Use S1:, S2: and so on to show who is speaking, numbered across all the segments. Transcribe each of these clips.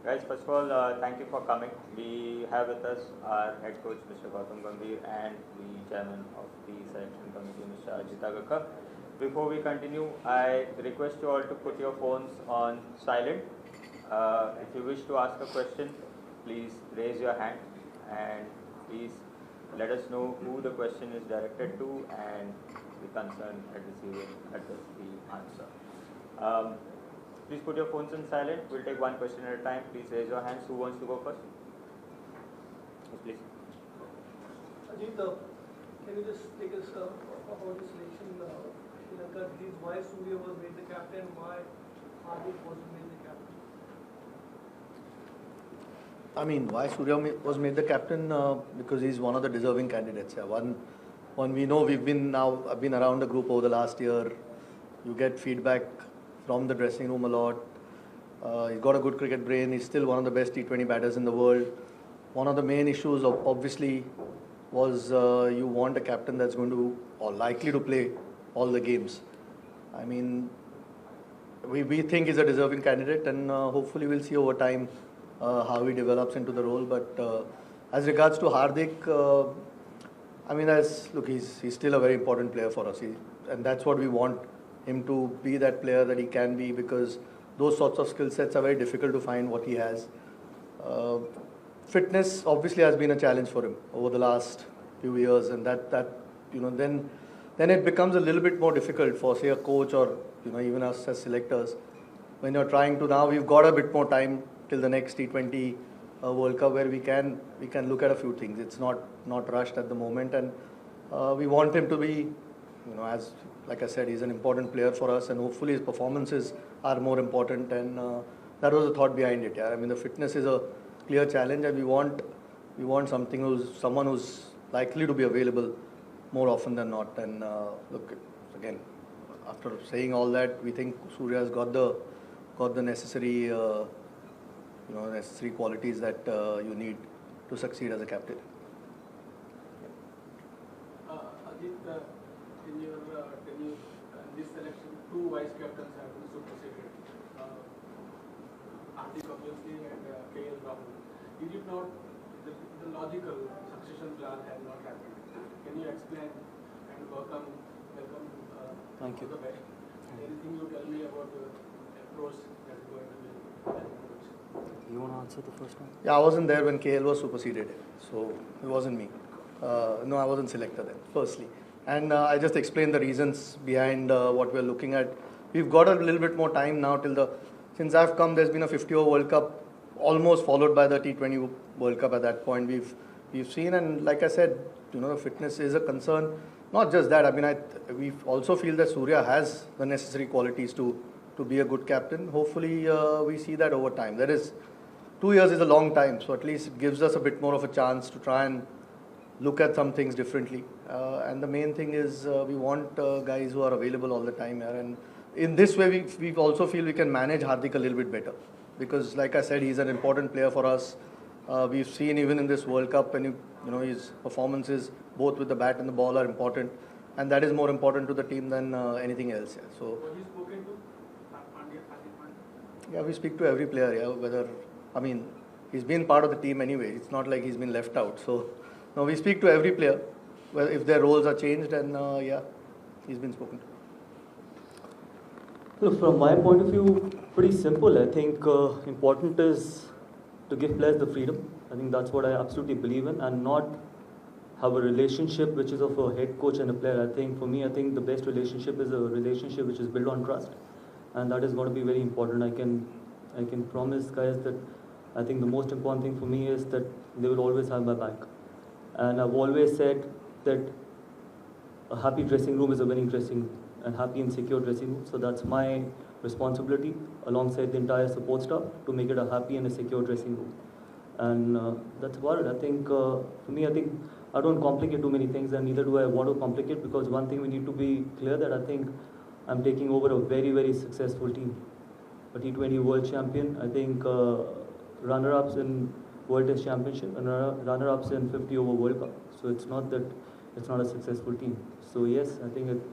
S1: Guys, first of all, thank you for coming. We have with us our head coach, Mr. Gautam Gambhir, and the chairman of the selection committee, Mr. Ajit Agarkar. Before we continue, I request you all to put your phones on silent. If you wish to ask a question, please raise your hand and please let us know who the question is directed to and the concerned adversary will address the answer. Please put your phones on silent. We'll take one question at a time. Please raise your hands. Who wants to go first? Yes, please.
S2: Ajit, can you just take us about the selection Sri Lanka? Why Surya was made the captain? Why Hardik wasn't made the captain?
S3: I mean, why Surya was made the captain? Because he's one of the deserving candidates. Yeah. One we know I've been around the group over the last year. You get feedback from the dressing room a lot. He's got a good cricket brain. He's still one of the best T20 batters in the world. One of the main issues, obviously, was you want a captain that's going to or likely to play all the games. I mean, we think he's a deserving candidate, and hopefully we'll see over time how he develops into the role. But as regards to Hardik, I mean, he's still a very important player for us, and that's what we want him to be, that player that he can be, because those sorts of skill sets are very difficult to find what he has. Fitness obviously has been a challenge for him over the last few years, and that then it becomes a little bit more difficult for, say, a coach or even us as selectors when you're trying to. Now we've got a bit more time till the next T20 World Cup where we can look at a few things. It's not rushed at the moment, and we want him to be, as like I said, he's an important player for us, and hopefully his performances are more important, and that was the thought behind it. Yeah, I mean, the fitness is a clear challenge, and we want someone who's likely to be available more often than not. And look, again, after saying all that, we think Surya has got the necessary necessary qualities that you need to succeed as a captain.
S2: Ajit, in your tenure in this selection, two vice captains have been superseded. Hardik obviously and KL. Did you not, the logical succession plan has not happened? Can you explain and welcome
S3: Thank you.
S2: the best? Anything you tell me about the approach that is going to be?
S4: You want to answer the first one?
S3: Yeah, I wasn't there when KL was superseded, so it wasn't me. No, I wasn't selected then, firstly. And I just explained the reasons behind what we're looking at. We've got a little bit more time now since I've come, there's been a 50-over World Cup, almost followed by the T20 World Cup at that point. We've seen, and like I said, the fitness is a concern. Not just that, I mean, we also feel that Surya has the necessary qualities to be a good captain. Hopefully, we see that over time. 2 years is a long time, so at least it gives us a bit more of a chance to try and look at some things differently. And the main thing is we want guys who are available all the time here. And in this way, we also feel we can manage Hardik a little bit better. Because like I said, he's an important player for us. We've seen even in this World Cup, and his performances, both with the bat and the ball, are important. And that is more important to the team than anything else. Yeah. So,
S2: Have you spoken to Pandya?
S3: Yeah, we speak to every player. Yeah, he's been part of the team anyway. It's not like he's been left out. So, no, we speak to every player. Well, if their roles are changed, and he's been spoken to.
S4: Look, from my point of view, pretty simple. I think important is to give players the freedom. I think that's what I absolutely believe in, and not have a relationship which is of a head coach and a player. For me, the best relationship is a relationship which is built on trust, and that is going to be very important. I can promise guys that I think the most important thing for me is that they will always have my back. And I've always said that a happy dressing room is a winning dressing room, and happy and secure dressing room. So that's my responsibility alongside the entire support staff to make it a happy and a secure dressing room. And that's about it. For me, I don't complicate too many things, and neither do I want to complicate, because one thing we need to be clear that I'm taking over a very, very successful team. A T20 World Champion, runner-ups in World Test Championship and runner-ups in 50-over World Cup. So it's not that it's not a successful team. So yes, it's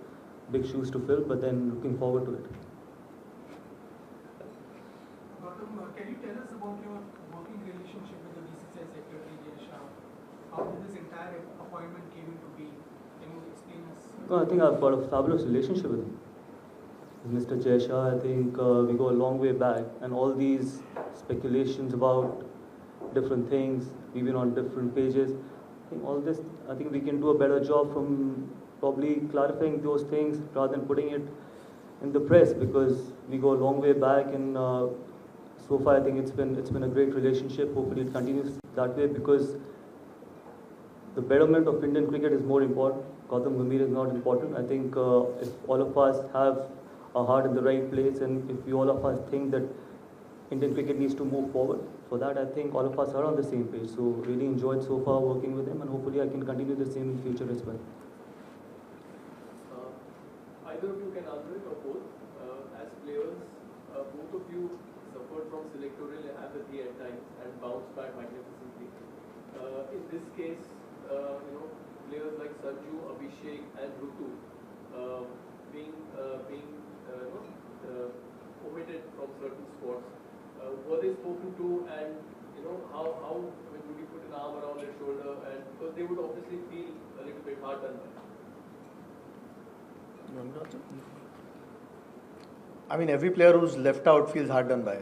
S4: big shoes to fill, but then looking forward to it.
S2: Gautam, can you tell us about your entire appointment came into being? Can you explain us?
S4: No, I think I've got a fabulous relationship with him. With Mr. Jaisha, I think we go a long way back, and all these speculations about different things, we've been on different pages. I think all this, I think we can do a better job from probably clarifying those things rather than putting it in the press, because we go a long way back, and so far I think it's been a great relationship. Hopefully it continues that way, because the betterment of Indian cricket is more important. Gautam Gambhir is not important. I think if all of us have our heart in the right place, and if we all of us think that Indian cricket needs to move forward, for that I think all of us are on the same page. So really enjoyed so far working with him, and hopefully I can continue the same in future as well.
S5: Either of you can answer it or both. As players, both of you suffered from selectorial apathy at times and bounced back magnificently. In this case, players like Sanju, Abhishek, and Rutu being omitted from certain spots. Were they spoken to, and how would you put an arm around their shoulder, and because they would obviously feel a little bit hard done by.
S3: I mean, every player who's left out feels hard done by.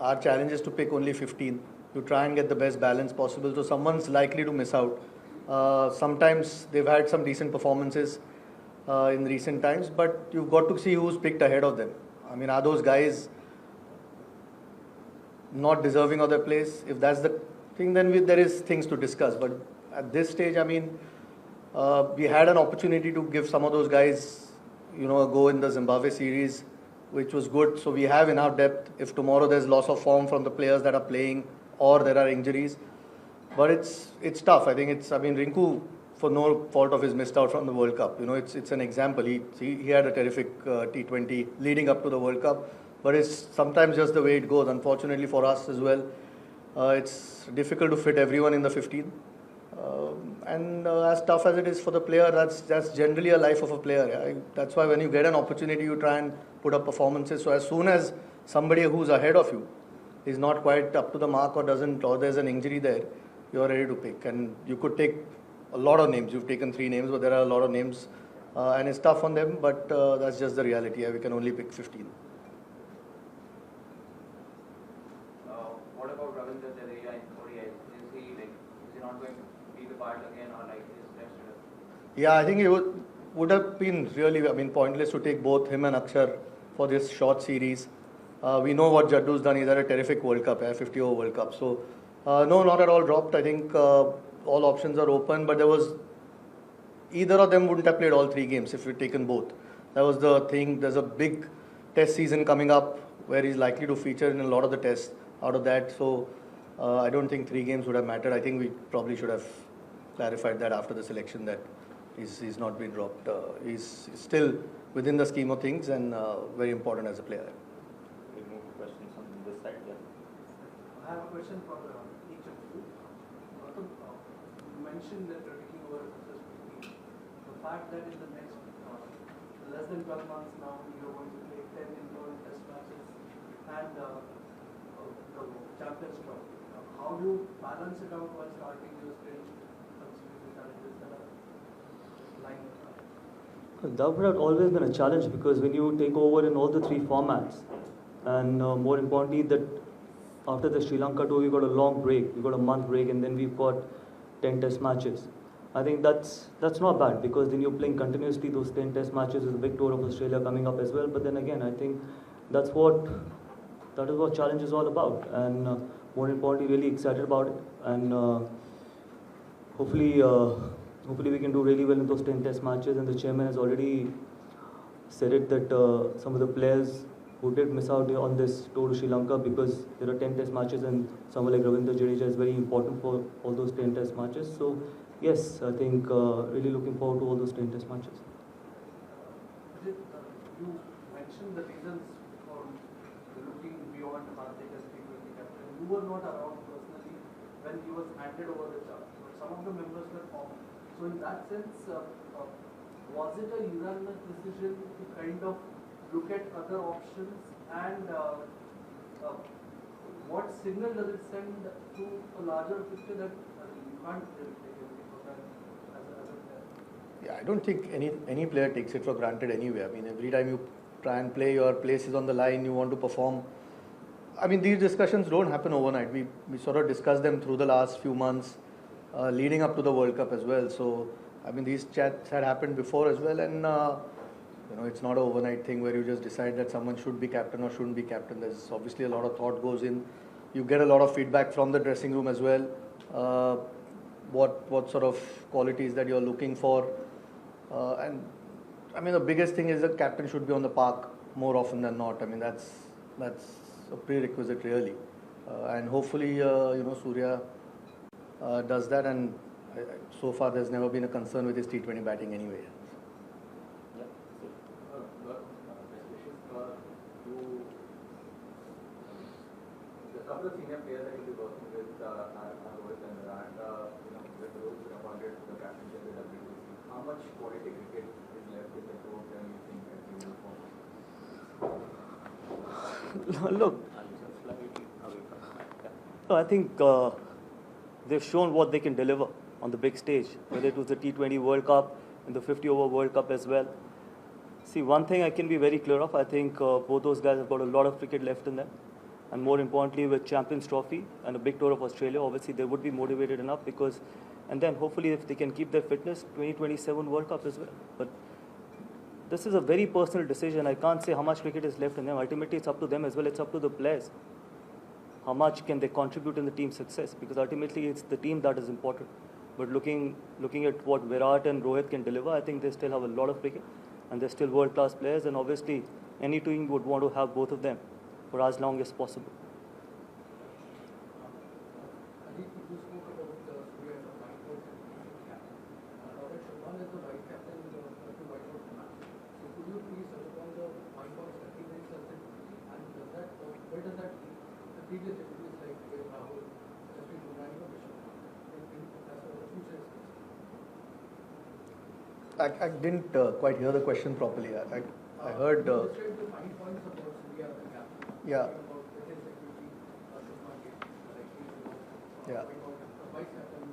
S3: Our challenge is to pick only 15 to try and get the best balance possible. So someone's likely to miss out. Sometimes they've had some decent performances in recent times, but you've got to see who's picked ahead of them. I mean, are those guys not deserving of their place? If that's the thing, then there is things to discuss. But at this stage, we had an opportunity to give some of those guys, a go in the Zimbabwe series, which was good. So we have enough depth. If tomorrow there's loss of form from the players that are playing, or there are injuries, but it's tough. I think Rinku, for no fault of his, missed out from the World Cup. It's an example. He had a terrific T20 leading up to the World Cup, but it's sometimes just the way it goes. Unfortunately for us as well, it's difficult to fit everyone in the 15. And as tough as it is for the player, that's generally a life of a player. Yeah? That's why when you get an opportunity, you try and put up performances. So as soon as somebody who's ahead of you is not quite up to the mark, or there's an injury there, you're ready to pick. And you could take a lot of names. You've taken 3 names, but there are a lot of names, and it's tough on them. But that's just the reality. Yeah? We can only pick 15.
S6: What about Ravindra Jadeja in ODIs? Is he not going to be the part again, or is rested?
S3: Yeah, I think it would have been really, pointless to take both him and Akshar for this short series. We know what Jaddu's done. He's had a terrific World Cup, 50-over World Cup. So, no, not at all dropped. I think all options are open, but either of them wouldn't have played all 3 games if we'd taken both. That was the thing. There's a big test season coming up where he's likely to feature in a lot of the tests out of that. So, I don't think 3 games would have mattered. I think we probably should have clarified that after the selection, that he's not been dropped. He's still within the scheme of things, and very important as a player.
S1: We'll move to questions on this side. Yeah.
S2: I have a question for each of you. Gautam, you mentioned that you're taking over a successful team. The fact that in the next less than 12 months now, you're going to play 10 important test matches and the Champions Trophy. How do you balance it out while starting your sprint, considering the challenges that are lying in?
S4: That would have always been a challenge, because when you take over in all the 3 formats, and more importantly, that after the Sri Lanka tour, we got a long break, we got a month break, and then we've got 10 test matches. I think that's not bad, because then you're playing continuously those 10 test matches with the big tour of Australia coming up as well. But then again, I think that is what challenge is all about, and more importantly, really excited about it, and hopefully we can do really well in those 10 test matches. And the chairman has already said it, that some of the players who did miss out on this tour to Sri Lanka, because there are 10 test matches, and someone like Ravindra Jadeja is very important for all those 10 test matches. So yes, I think really looking forward to all those 10 test matches.
S2: Ajit, you mentioned the reasons for looking beyond Hardik as T20 captain. You were not around personally when he was handed over the charge, but some of the members were formed. So in that sense, was it a unanimous decision to kind of look at other options, and what signal does it send to a larger picture that you can't really take everything for
S3: Yeah, I don't think any player takes it for granted anyway. I mean, every time you try and play, your place is on the line, you want to perform. I mean, these discussions don't happen overnight. We sort of discussed them through the last few months, leading up to the World Cup as well. So, I mean, these chats had happened before as well, and it's not an overnight thing where you just decide that someone should be captain or shouldn't be captain. There's obviously a lot of thought goes in. You get a lot of feedback from the dressing room as well. What sort of qualities that you're looking for, and I mean, the biggest thing is the captain should be on the park more often than not. I mean, that's a prerequisite really, and hopefully Surya does that, and so far there's never been a concern with his T20 batting anyway.
S6: The couple of senior players that you'll be working with are Rohit and Virat. With Rohit being appointed to the captaincy of the WTC, how much quality cricket is left in the court and you think that you will perform?
S4: Look, I think they've shown what they can deliver on the big stage, whether it was the T20 World Cup and the 50-over World Cup as well. See, one thing I can be very clear of, I think both those guys have got a lot of cricket left in them. And more importantly, with Champions Trophy and a big tour of Australia, obviously they would be motivated enough because, and then hopefully if they can keep their fitness, 2027 World Cup as well. But this is a very personal decision. I can't say how much cricket is left in them. Ultimately, it's up to them as well. It's up to the players. How much can they contribute in the team's success? Because ultimately, it's the team that is important. But looking at what Virat and Rohit can deliver, I think they still have a lot of cricket. And they're still world-class players. And obviously, any team would want to have both of them for as long as possible.
S2: Ajit, you spoke about Surya as a white-out captain. Robert Sharma is the white captain to white-out match. So could you please touch upon the white-out recognize and where does that lead? The previous deputies like Rahul, Justin Bumrah, Rishabh Pant, as for the future is concerned.
S3: I didn't quite hear the question properly. I heard.
S2: You described the 5 points about Surya as a captain.
S3: Yeah.
S2: About within security, market, like
S3: Yeah.
S2: vice captain.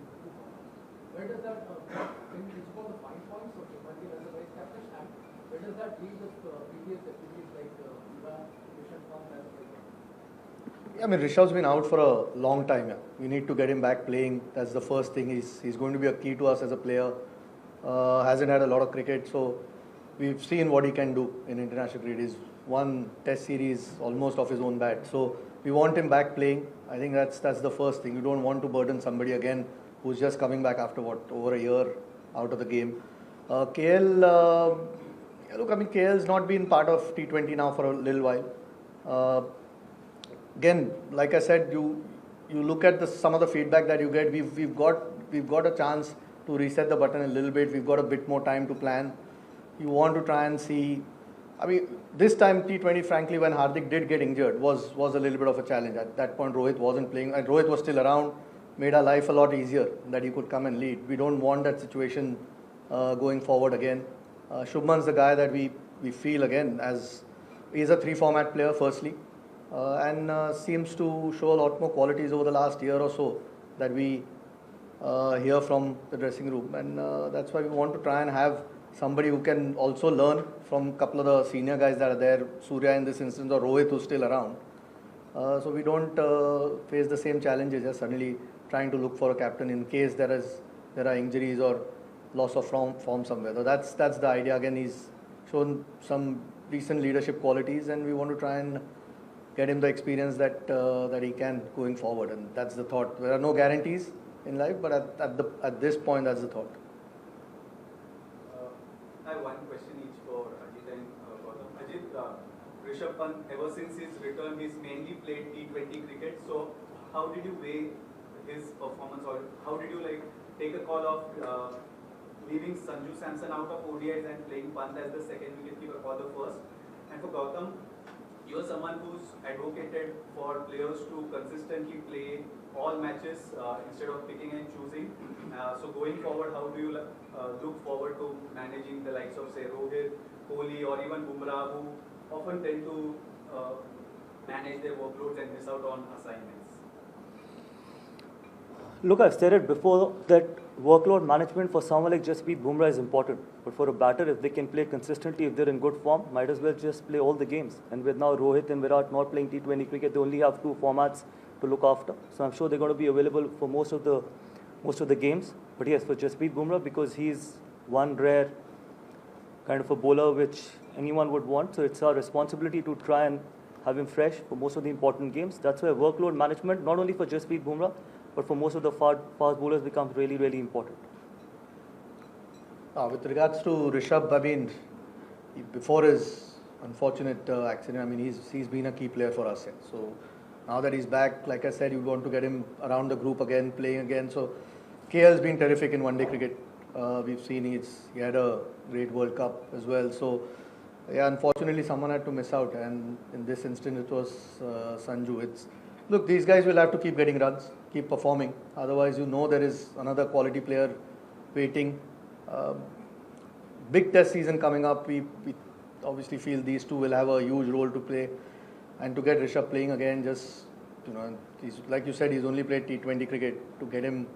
S2: Where does that, can you talk about the 5 points of Shubman as a vice captain, and where does that leave the previous deputies like Rishabh Pant as well?
S3: I mean, Rishabh's been out for a long time. Yeah. We need to get him back playing. That's the first thing. He's going to be a key to us as a player. Hasn't had a lot of cricket, so we've seen what he can do in international cricket. He's won Test series almost off his own bat. So we want him back playing. I think that's the first thing. You don't want to burden somebody again who's just coming back after over a year out of the game. KL, look, I mean, KL's not been part of T20 now for a little while. Again, like I said, you look at some of the feedback that you get. We've got a chance to reset the button a little bit. We've got a bit more time to plan. You want to try and see. I mean, this time T20, frankly, when Hardik did get injured, was a little bit of a challenge. At that point, Rohit wasn't playing, and Rohit was still around. Made our life a lot easier that he could come and lead. We don't want that situation going forward again. Shubman's the guy that we feel again as he's a 3-format player, firstly, and seems to show a lot more qualities over the last year or so that we hear from the dressing room, and that's why we want to try and have somebody who can also learn from a couple of the senior guys that are there, Surya in this instance, or Rohit who's still around. So we don't face the same challenges as suddenly trying to look for a captain in case there are injuries or loss of form somewhere. So that's the idea. Again, he's shown some decent leadership qualities, and we want to try and get him the experience that he can going forward. And that's the thought. There are no guarantees in life, but at this point, that's the thought.
S7: I have one question each for Ajit and Gautam. Ajit, Rishabh Pant, ever since his return, he's mainly played T20 cricket. So, how did you weigh his performance, or how did you take a call of leaving Sanju Samson out of ODIs and playing Pant as the second wicketkeeper for the first? And for Gautam, you are someone who's advocated for players to consistently play all matches instead of picking and choosing. So going forward, how do you look forward to managing the likes of, say, Rohit, Kohli, or even Bumrah, who often tend to manage their workloads and miss out on assignments?
S4: Look, I've said it before that workload management for someone like Jasprit Bumrah is important. But for a batter, if they can play consistently, if they're in good form, might as well just play all the games. And with now Rohit and Virat not playing T20 cricket, they only have 2 formats to look after. So I'm sure they're going to be available for most of the games. But yes, for Jasprit Bumrah, because he's one rare kind of a bowler which anyone would want. So it's our responsibility to try and have him fresh for most of the important games. That's why workload management, not only for Jasprit Bumrah, but for most of the fast bowlers becomes really, really important.
S3: With regards to Rishabh, I mean, before his unfortunate accident, I mean, he's been a key player for us. So now that he's back, like I said, you want to get him around the group again, playing again. So KL's been terrific in one-day cricket. We've seen he had a great World Cup as well. So yeah, unfortunately, someone had to miss out, and in this instance, it was Sanju. Look, these guys will have to keep getting runs, keep performing. Otherwise, there is another quality player waiting. Big test season coming up. We obviously feel these two will have a huge role to play. And to get Rishabh playing again, just, he's, like you said, he's only played T20 cricket. To get him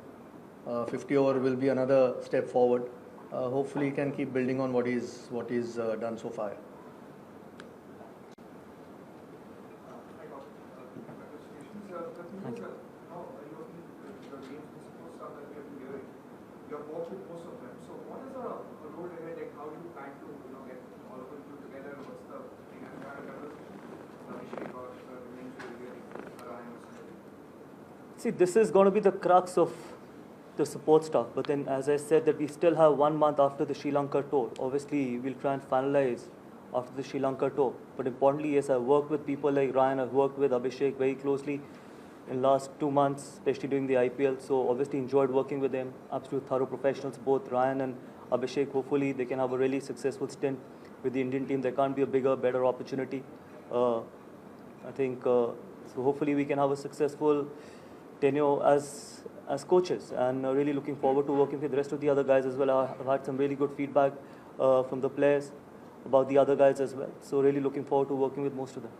S3: 50 over will be another step forward. Hopefully, he can keep building on what he's done so far.
S4: Thank you.
S2: You have worked with most of them. So what is the road ahead? Like how do you plan to get all of you together? What's the thing? And Abhishek or
S4: See, this is going to be the crux of the support staff. But then, as I said, that we still have 1 month after the Sri Lanka tour. Obviously, we'll try and finalize after the Sri Lanka tour. But importantly, yes, I've worked with people like Ryan. I've worked with Abhishek very closely in last 2 months, especially during the IPL. So obviously enjoyed working with them. Absolute thorough professionals, both Ryan and Abhishek. Hopefully they can have a really successful stint with the Indian team. There can't be a bigger, better opportunity. I think, so hopefully we can have a successful tenure as coaches, and really looking forward to working with the rest of the other guys as well. I've had some really good feedback from the players about the other guys as well. So really looking forward to working with most of them.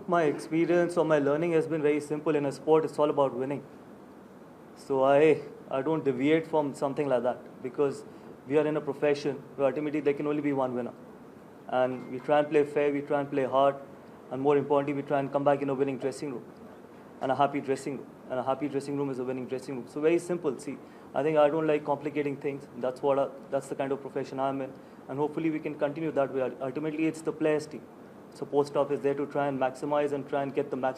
S4: My experience or my learning has been very simple. In a sport, it's all about winning. So I don't deviate from something like that, because we are in a profession where ultimately there can only be one winner. And we try and play fair, we try and play hard, and more importantly, we try and come back in a winning dressing room and a happy dressing room. And a happy dressing room is a winning dressing room. So very simple. See, I think I don't like complicating things. That's the kind of profession I'm in. And hopefully we can continue that way. Ultimately, it's the players' team. Support staff is there to try and maximize and try and get the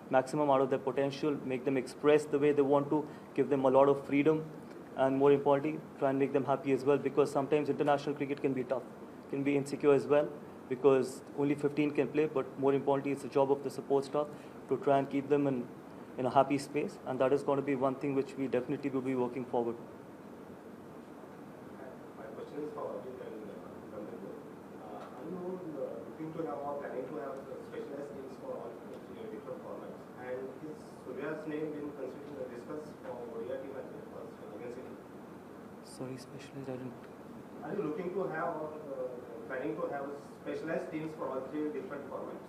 S4: maximum out of their potential, make them express the way they want to, give them a lot of freedom, and more importantly, try and make them happy as well, because sometimes international cricket can be tough, can be insecure as well, because only 15 can play, but more importantly, it's the job of the support staff to try and keep them in a happy space, and that is going to be one thing which we definitely will be working forward.
S8: My question is for Ajit and Gambhir. Are you looking to have or planning to have specialized teams for all different formats? And is Surya's name been considered discussed for ODI team as well for Indian team?
S4: Sorry, specialized, I didn't.
S8: Are you looking to have or planning to have specialized teams for all 3 different formats?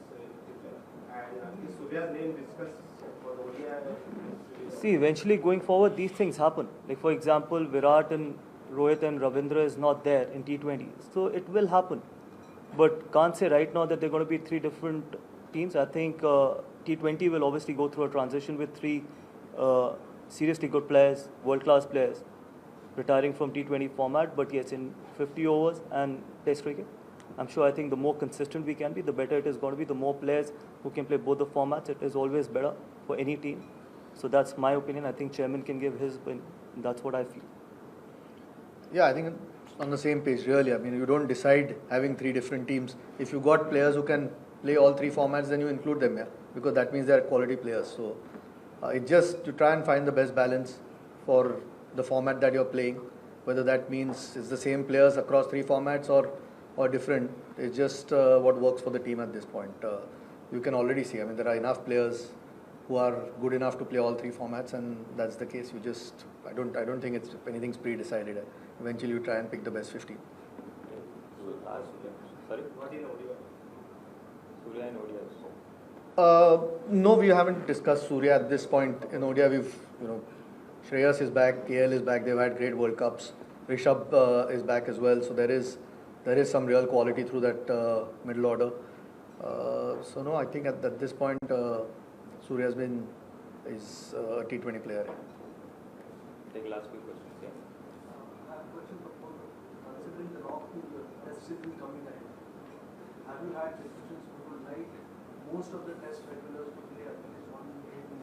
S8: And is Surya's name discussed for the ODI?
S4: See, eventually going forward, these things happen. Like for example, Virat and Rohit and Ravindra is not there in T20. So it will happen. But can't say right now that they're going to be 3 different teams. I think T20 will obviously go through a transition with 3 seriously good players, world-class players, retiring from T20 format. But yes, in 50 overs and Test cricket, I'm sure I think the more consistent we can be, the better it is going to be. The more players who can play both the formats, it is always better for any team. So that's my opinion. I think Chairman can give his opinion. That's what I feel.
S3: Yeah, I think on the same page, really. I mean, you don't decide having 3 different teams. If you got players who can play all 3 formats, then you include them, because that means they're quality players. So it's just to try and find the best balance for the format that you're playing, whether that means it's the same players across 3 formats or different. It's just what works for the team at this point. you can already see. I mean, there are enough players who are good enough to play all 3 formats, and that's the case. You just, I don't think anything's pre-decided. Eventually, you try and pick the best 15.
S1: Sorry? What in ODI? Surya and ODIs.
S3: No, we haven't discussed Surya at this point. In ODI, we've, Shreyas is back, KL is back. They've had great World Cups. Rishabh is back as well. So there is some real quality through that middle order. So no, I think at this point, Surya is a T20 player.
S1: Take the last few questions. Yeah.
S2: I have a question for both. Considering the rock to the test season coming ahead, have you had decisions who would like most of the test regulars to play at least 1 game in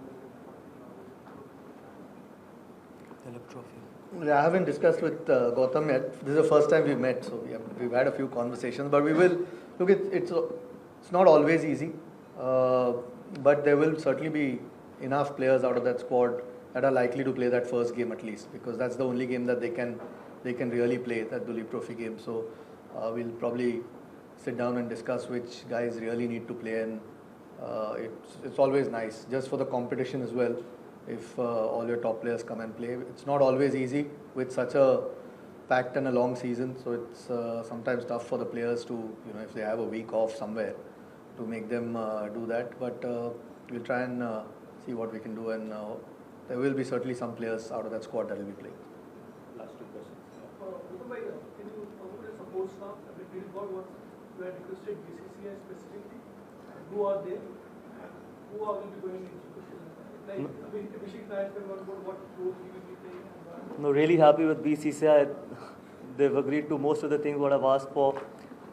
S2: the
S3: I haven't discussed with Gautam yet. This is the first time we've met, so we've had a few conversations. But we will look. It's not always easy, but there will certainly be enough players out of that squad that are likely to play that first game at least, because that's the only game that they can really play, that Duleep Trophy game. So we'll probably sit down and discuss which guys really need to play, and it's always nice just for the competition as well. If all your top players come and play, it's not always easy with such a packed and a long season. So it's sometimes tough for the players to, if they have a week off somewhere, to make them do that. But we'll try and see what we can do, and there will be certainly some players out of that squad that will be playing.
S1: Last 2 questions.
S2: Can you talk about support staff? I mean, did God was were requested BCCI specifically? Who are they? Who are will be going into like, I mean, Abhishek Nair, what role he will be playing?
S4: No, really happy with BCCI. They've agreed to most of the things what I've asked for.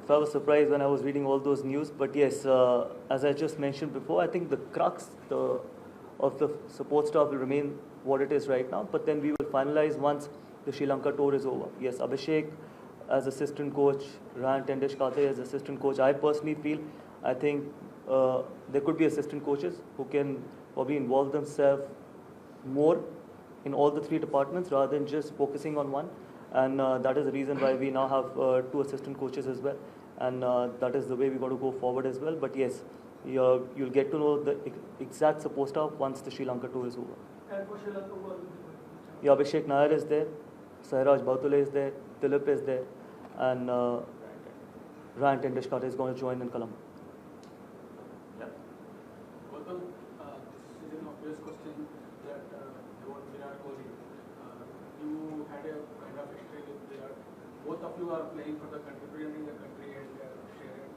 S4: So I was surprised when I was reading all those news. But yes, as I just mentioned before, I think the crux of the support staff will remain what it is right now. But then we will finalize once the Sri Lanka tour is over. Yes, Abhishek as assistant coach, Ryan Tendeshkate as assistant coach. I personally feel, I think there could be assistant coaches who can probably involve themselves more in all the 3 departments rather than just focusing on one. And that is the reason why we now have 2 assistant coaches as well. And that is the way we're going to go forward as well. But yes, you'll get to know the exact support staff once the Sri Lanka tour is over.
S2: And for Sri Lanka,
S4: Yeah, Abhishek Nair is there, Sairaj Bhatule is there, Dilip is there, and Ryan Tendeshkate is going to join in Colombo.
S2: Gautam, this is an obvious question that about Virat Kohli. You had a kind of history with Virat. Both of you are playing for the country, representing the country, and sharing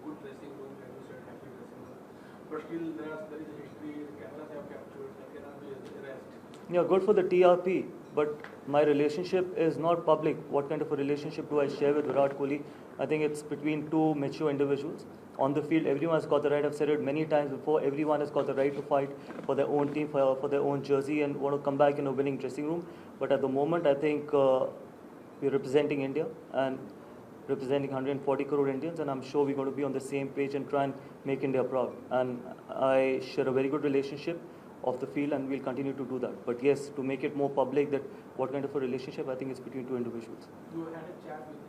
S2: good dressing room, and you said happy dressing room. But still, there is a history. The cameras have captured. That cannot be erased.
S4: Yeah, good for the TRP, but my relationship is not public. What kind of a relationship do I share with Virat Kohli? I think it's between 2 mature individuals. On the field, everyone has got the right, I've said it many times before, everyone has got the right to fight for their own team, for their own jersey, and want to come back in a winning dressing room. But at the moment, I think we're representing India and representing 140 crore Indians, and I'm sure we're going to be on the same page and try and make India proud. And I share a very good relationship of the field, and we'll continue to do that. But yes, to make it more public that what kind of a relationship, I think it's between 2 individuals.
S2: You had a chat with him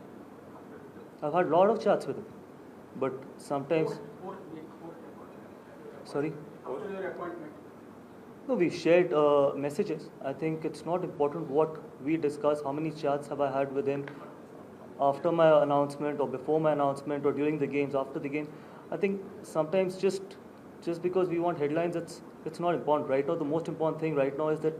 S2: after
S4: I've had a lot of chats with him, but sometimes... Sorry?
S2: After your appointment.
S4: No, we shared messages. I think it's not important what we discuss, how many chats have I had with him after my announcement or before my announcement or during the games, after the game. I think sometimes just because we want headlines, it's not important. Right now, the most important thing right now is that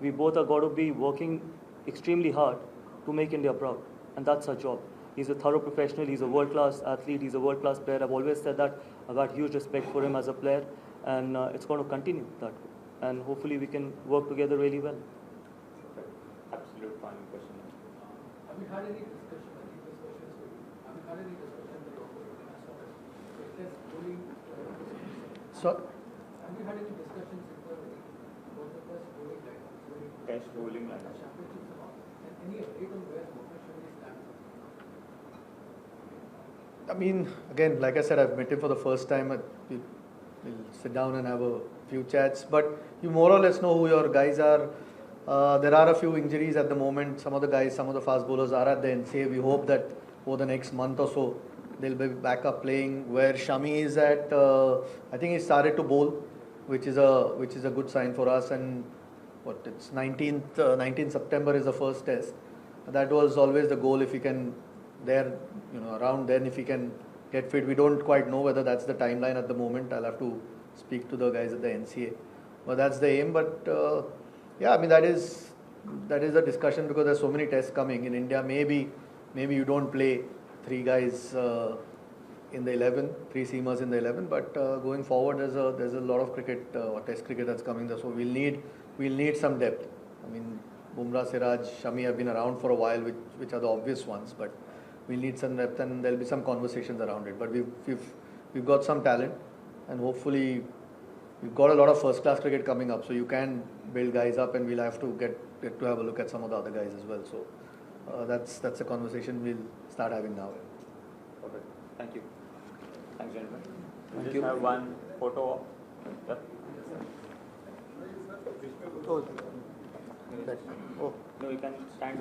S4: we both are going to be working extremely hard to make India proud, and that's our job. He's a thorough professional, he's a world-class athlete, he's a world-class player. I've always said that. I've had huge respect for him as a player, and it's going to continue that way. And hopefully we can work together really well.
S1: Absolute final question.
S2: Have you had any discussion? I think this question is for you. Have you had any discussion with your opponent as far as fitness, bowling?
S3: So,
S2: have you had any discussions internally about the best bowling lineup?
S1: Best bowling lineup.
S2: Championships and all? And any update on where professionally stands?
S3: I mean, again, like I said, I've met him for the first time. We'll sit down and have a few chats, but you more or less know who your guys are. There are a few injuries at the moment. Some of the guys, some of the fast bowlers are at the end. Say we hope that over the next month or so, they'll be back up playing. Where Shami is at, I think he started to bowl, which is a good sign for us. And it's 19th September is the first test. That was always the goal. If he can, around then, if he can get fit. We don't quite know whether that's the timeline at the moment. I'll have to speak to the guys at the NCA. But that's the aim. But yeah, I mean that is a discussion because there's so many tests coming in India. Maybe you don't play 3 guys in the 11, 3 seamers in the 11. But going forward, there's a lot of cricket or test cricket that's coming there. So we'll need some depth. I mean, Bumrah, Siraj, Shami have been around for a while, which are the obvious ones. But we'll need some depth, and there'll be some conversations around it. But we've got some talent, and hopefully we've got a lot of first-class cricket coming up. So you can build guys up, and we'll have to get to have a look at some of the other guys as well. So that's a conversation we'll start having now.
S1: Perfect. Thank you. Thanks, gentlemen.
S3: Thank
S1: We
S3: you.
S1: just have one photo op. Yeah.
S3: Oh,
S1: No, you can stand.